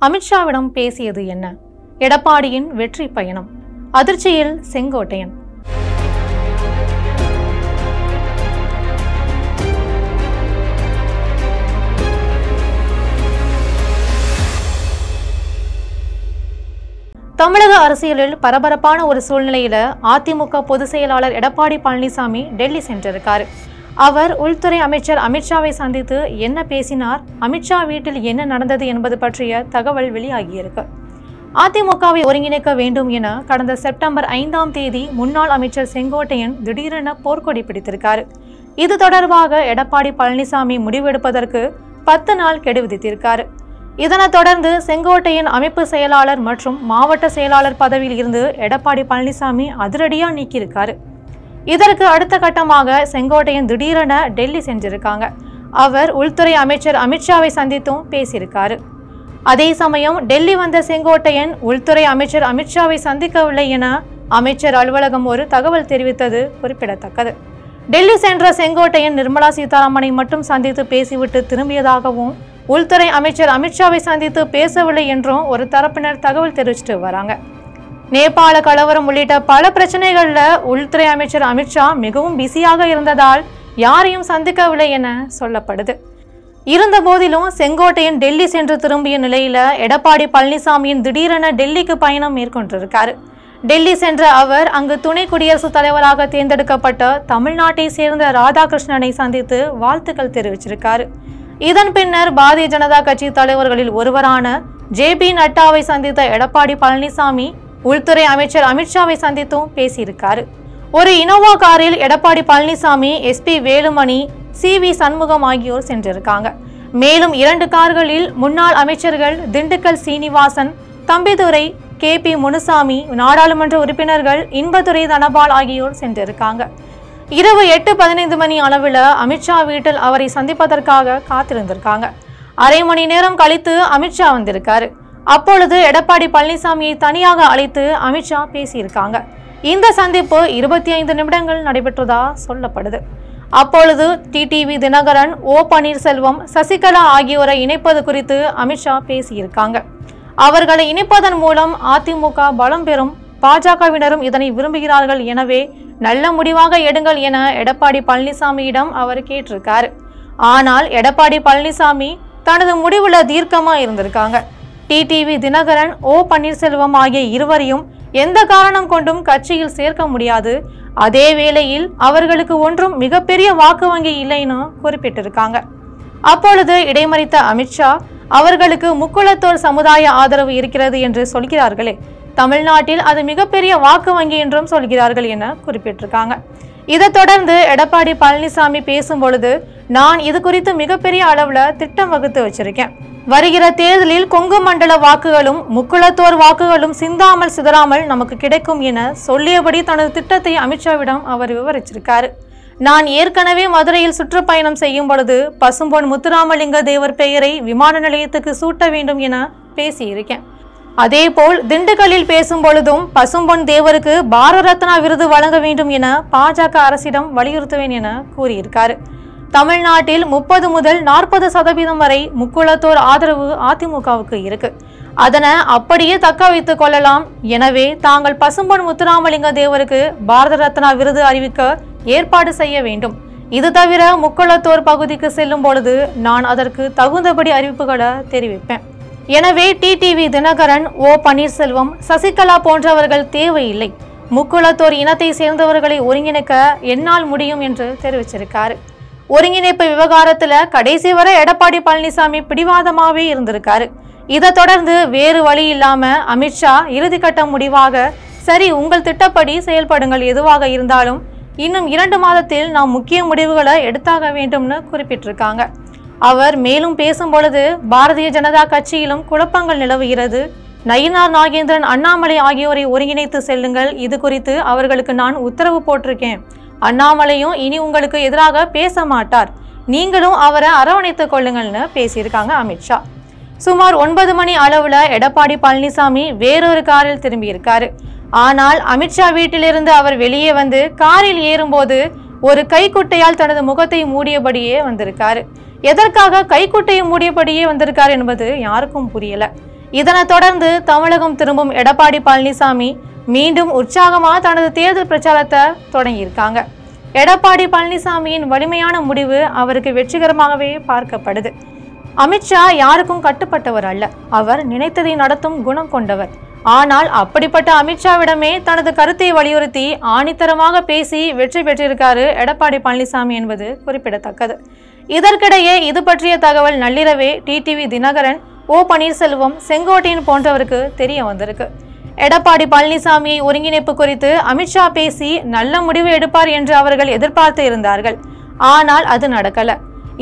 அமித்ஷாவிடம் பேசியது என்ன? எடப்பாடியின் வெற்றி பயணம், அதிர்ச்சியில் செங்கோட்டையன். தமிழக அரசியலில் பரபரப்பான ஒரு சூழ்நிலையில அதிமுக பொதுச் செயலாளர் எடப்பாடி பழனிசாமி டெல்லி சென்றிருக்காரு. அவர் உள்துறை அமைச்சர் அமித்ஷாவை சந்தித்து என்ன பேசினார், அமித்ஷா வீட்டில் என்ன நடந்தது என்பது பற்றிய தகவல் வெளியாகியிருக்கு. அதிமுகவை ஒருங்கிணைக்க வேண்டும் என கடந்த செப்டம்பர் 5ஆம் தேதி முன்னாள் அமைச்சர் செங்கோட்டையன் திடீரென போர்க்கொடி பிடித்திருக்காரு. இது தொடர்பாக எடப்பாடி பழனிசாமி முடிவெடுப்பதற்கு 10 நாள் கெடு விதித்திருக்காரு. இதனைத் தொடர்ந்து செங்கோட்டையன் அமைப்பு செயலாளர் மற்றும் மாவட்ட செயலாளர் பதவியில் இருந்து எடப்பாடி பழனிசாமி அதிரடியா நீக்கியிருக்காரு. இதற்கு அடுத்த கட்டமாக செங்கோட்டையன் திடீரென டெல்லி சென்றிருக்காங்க. அவர் உள்துறை அமைச்சர் அமித்ஷாவை சந்தித்தும் பேசியிருக்காரு. அதே சமயம் டெல்லி வந்த செங்கோட்டையன் உள்துறை அமைச்சர் அமித்ஷாவை சந்திக்கவில்லை என அமைச்சர் அலுவலகம் ஒரு தகவல் தெரிவித்தது குறிப்பிடத்தக்கது. டெல்லி சென்ற செங்கோட்டையன் நிர்மலா சீதாராமனை மட்டும் சந்தித்து பேசிவிட்டு திரும்பியதாகவும், உள்துறை அமைச்சர் அமித்ஷாவை சந்தித்து பேசவில்லை என்றும் ஒரு தரப்பினர் தகவல் தெரிவிச்சுட்டு வராங்க. நேபாள கலவரம் உள்ளிட்ட பல பிரச்சனைகள்ல உள்துறை அமைச்சர் அமித்ஷா மிகவும் பிஸியாக இருந்ததால் யாரையும் சந்திக்கவில்லை என சொல்லப்படுது. இருந்த போதிலும் செங்கோட்டையன் டெல்லி சென்று திரும்பிய நிலையில எடப்பாடி பழனிசாமியின் திடீரென டெல்லிக்கு பயணம் மேற்கொண்டிருக்காரு. டெல்லி சென்ற அவர் அங்கு துணை குடியரசுத் தலைவராக தேர்ந்தெடுக்கப்பட்ட தமிழ்நாட்டை சேர்ந்த ராதாகிருஷ்ணனை சந்தித்து வாழ்த்துக்கள் தெரிவிச்சிருக்காரு. இதன் பின்னர் பாரதிய ஜனதா கட்சி தலைவர்களில் ஒருவரான ஜே.பி. நட்டாவை சந்தித்த எடப்பாடி பழனிசாமி உள்துறை அமைச்சர் அமித்ஷாவை சந்தித்தும் பேசியிருக்காரு. ஒரு இனோவா காரில் எடப்பாடி பழனிசாமி, எஸ்.பி. வேலுமணி, சி.வி. சண்முகம் ஆகியோர் சென்றிருக்காங்க. மேலும் 2 கார்களில் முன்னாள் அமைச்சர்கள் திண்டுக்கல் சீனிவாசன், தம்பிதுரை, கே.பி. முனுசாமி, நாடாளுமன்ற உறுப்பினர்கள் இன்பதுரை தனபால் ஆகியோர் சென்றிருக்காங்க. இரவு 8:15 மணி அளவில் அமித்ஷா வீட்டில் அவரை சந்திப்பதற்காக காத்திருந்திருக்காங்க. அரை மணி நேரம் கழித்து அமித்ஷா வந்திருக்காரு. அப்பொழுது எடப்பாடி பழனிசாமியை தனியாக அழைத்து அமித்ஷா பேசியிருக்காங்க. இந்த சந்திப்பு 25 நிமிடங்கள் நடைபெற்றதா சொல்லப்படுது. அப்பொழுது டிடிவி தினகரன், ஓ பன்னீர்செல்வம், சசிகலா ஆகியோரை இணைப்பது குறித்து அமித்ஷா பேசியிருக்காங்க. அவர்களை இணைப்பதன் மூலம் அதிமுக பலம் பெறும், பாஜகவினரும் இதனை விரும்புகிறார்கள், எனவே நல்ல முடிவாக எடுங்கள் என எடப்பாடி பழனிசாமியிடம் அவர் கேட்டிருக்காரு. ஆனால் எடப்பாடி பழனிசாமி தனது முடிவுல தீர்க்கமா இருந்திருக்காங்க. டிடிவி தினகரன், ஓ பன்னீர்செல்வம் ஆகிய இருவரையும் எந்த காரணம் கொண்டும் கட்சியில் சேர்க்க முடியாது, அதே வேளையில் அவர்களுக்கு ஒன்றும் மிகப்பெரிய வாக்கு வங்கி இல்லைன்னு குறிப்பிட்டிருக்காங்க. அப்பொழுது இடைமறித்த அமித்ஷா, அவர்களுக்கு முக்குளத்தோர் சமுதாய ஆதரவு இருக்கிறது என்று சொல்கிறார்களே, தமிழ்நாட்டில் அது மிகப்பெரிய வாக்கு வங்கி என்றும் சொல்கிறார்கள் என குறிப்பிட்டிருக்காங்க. இதை தொடர்ந்து எடப்பாடி பழனிசாமி பேசும்பொழுது, நான் இது குறித்து மிகப்பெரிய அளவுல திட்டம் வகுத்து வச்சிருக்கேன். வருகிற தேர்தலில் கொங்கு மண்டல வாக்குகளும் முக்குளத்தோர் வாக்குகளும் சிந்தாமல் சிதறாமல் நமக்கு கிடைக்கும் என சொல்லியபடி தனது திட்டத்தை அமித்ஷாவிடம் அவர் விவரிச்சிருக்காரு. நான் ஏற்கனவே மதுரையில் சுற்றுப்பயணம் செய்யும் பொழுது பசும்பொன் முத்துராமலிங்க தேவர் பெயரை விமான நிலையத்துக்கு சூட்ட வேண்டும் என பேசியிருக்கேன். அதேபோல் திண்டுக்கல்லில் பேசும் பொழுதும் பசும்பொன் தேவருக்கு பாரத ரத்னா விருது வழங்க வேண்டும் என பாஜக அரசிடம் வலியுறுத்துவேன் என கூறியிருக்காரு. தமிழ்நாட்டில் 30 முதல் 40% வரை முக்குளத்தோர் ஆதரவு அதிமுகவுக்கு இருக்கு. அதனை அப்படியே தக்க வைத்துக் கொள்ளலாம். எனவே தாங்கள் பசும்பொன் முத்துராமலிங்க தேவருக்கு பாரத ரத்னா விருது அறிவிக்க ஏற்பாடு செய்ய வேண்டும். இது தவிர முக்குளத்தோர் பகுதிக்கு செல்லும் பொழுது நான் அதற்கு தகுந்தபடி அறிவிப்புகளை தெரிவிப்பேன். எனவே டிடிவி தினகரன், ஓ பன்னீர்செல்வம், சசிகலா போன்றவர்கள் தேவையில்லை. முக்குளத்தோர் இனத்தை சேர்ந்தவர்களை ஒருங்கிணைக்க என்னால் முடியும் என்று தெரிவிச்சிருக்காரு. ஒருங்கிணைப்பு விவகாரத்துல கடைசி வரை எடப்பாடி பழனிசாமி பிடிவாதமாவே இருந்திருக்காரு. இதை தொடர்ந்து வேறு வழி இல்லாம அமித்ஷா இறுதிக்கட்ட முடிவாக, சரி உங்கள் திட்டப்படி செயல்படுங்கள், எதுவாக இருந்தாலும் இன்னும் 2 மாதத்தில் நாம் முக்கிய முடிவுகளை எடுத்தாக வேண்டும்னு குறிப்பிட்டிருக்காங்க. அவர் மேலும் பேசும் பொழுது, பாரதிய ஜனதா கட்சியிலும் குழப்பங்கள் நிலவுகிறது. நயினார் நாகேந்திரன், அண்ணாமலை ஆகியோரை ஒருங்கிணைத்து செல்லுங்கள். இது குறித்து அவர்களுக்கு நான் உத்தரவு போட்டிருக்கேன். அண்ணாமலையும் இனி உங்களுக்கு எதிராக பேச மாட்டார், நீங்களும் அவரை அரவணைத்துக் கொள்ளுங்கள்னு பேசியிருக்காங்க அமித்ஷா. சுமார் 9 மணி அளவுல எடப்பாடி பழனிசாமி வேறொரு காரில் திரும்பியிருக்காரு. ஆனால் அமித்ஷா வீட்டிலிருந்து அவர் வெளியே வந்து காரில் ஏறும்போது ஒரு கைக்குட்டையால் தனது முகத்தை மூடியபடியே வந்திருக்காரு. எதற்காக கைக்குட்டையை மூடியபடியே வந்திருக்கார் என்பது யாருக்கும் புரியல. இதனைத் தொடர்ந்து தமிழகம் திரும்பும் எடப்பாடி பழனிசாமி மீண்டும் உற்சாகமாக தனது தேர்தல் பிரச்சாரத்தை தொடங்கியிருக்காங்க. எடப்பாடி பழனிசாமியின் வலிமையான முடிவு அவருக்கு வெற்றிகரமாகவே பார்க்கப்படுது. அமித்ஷா யாருக்கும் கட்டுப்பட்டவர் அல்ல, அவர் நினைத்ததை நடத்தும் குணம் கொண்டவர். ஆனால் அப்படிப்பட்ட அமித்ஷாவிடமே தனது கருத்தை வலியுறுத்தி ஆணித்தரமாக பேசி வெற்றி பெற்றிருக்காரு எடப்பாடி பழனிசாமி என்பது குறிப்பிடத்தக்கது. இதற்கிடையே இது பற்றிய தகவல் நள்ளிரவே டிடிவி தினகரன், ஓ பன்னீர்செல்வம், செங்கோட்டையன் போன்றவருக்கு தெரிய வந்திருக்கு. எடப்பாடி பழனிசாமியை ஒருங்கிணைப்பு குறித்து அமித்ஷா பேசி நல்ல முடிவு எடுப்பார் என்று அவர்கள் எதிர்பார்த்து இருந்தார்கள். ஆனால் அது நடக்கல.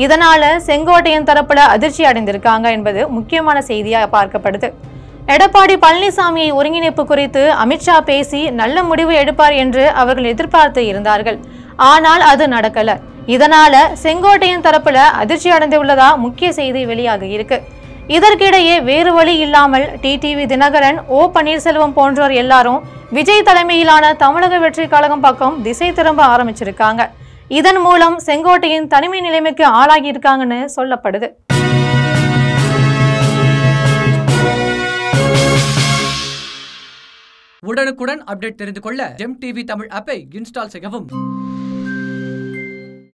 இதனால செங்கோட்டையன் தரப்புல அதிர்ச்சி அடைந்திருக்காங்க என்பது முக்கியமான செய்தியா பார்க்கப்படுது. எடப்பாடி பழனிசாமியை ஒருங்கிணைப்பு குறித்து அமித்ஷா பேசி நல்ல முடிவு எடுப்பார் என்று அவர்கள் எதிர்பார்த்து இருந்தார்கள். ஆனால் அது நடக்கல. இதனால செங்கோட்டையன் தரப்புல அதிர்ச்சி அடைந்துள்ளதா முக்கிய செய்தி வெளியாகி இருக்கு. இதற்கிடையே வேறு வழி இல்லாமல் டிடிவி தினகரன், ஓ பன்னீர்செல்வம் போன்றோர் எல்லாரும் விஜய் தலைமையிலான தமிழக வெற்றி கழகம் பக்கம் திசை திரும்ப ஆரம்பிச்சிருக்காங்க. இதன் மூலம் செங்கோட்டையின் தனிமை நிலைமைக்கு ஆளாகி இருக்காங்கன்னு சொல்லப்படுது. உடனுக்குடன் அப்டேட் தெரிந்து கொள்ள ஜெம் டிவி தமிழ் ஆப்பை இன்ஸ்டால் செய்யவும்.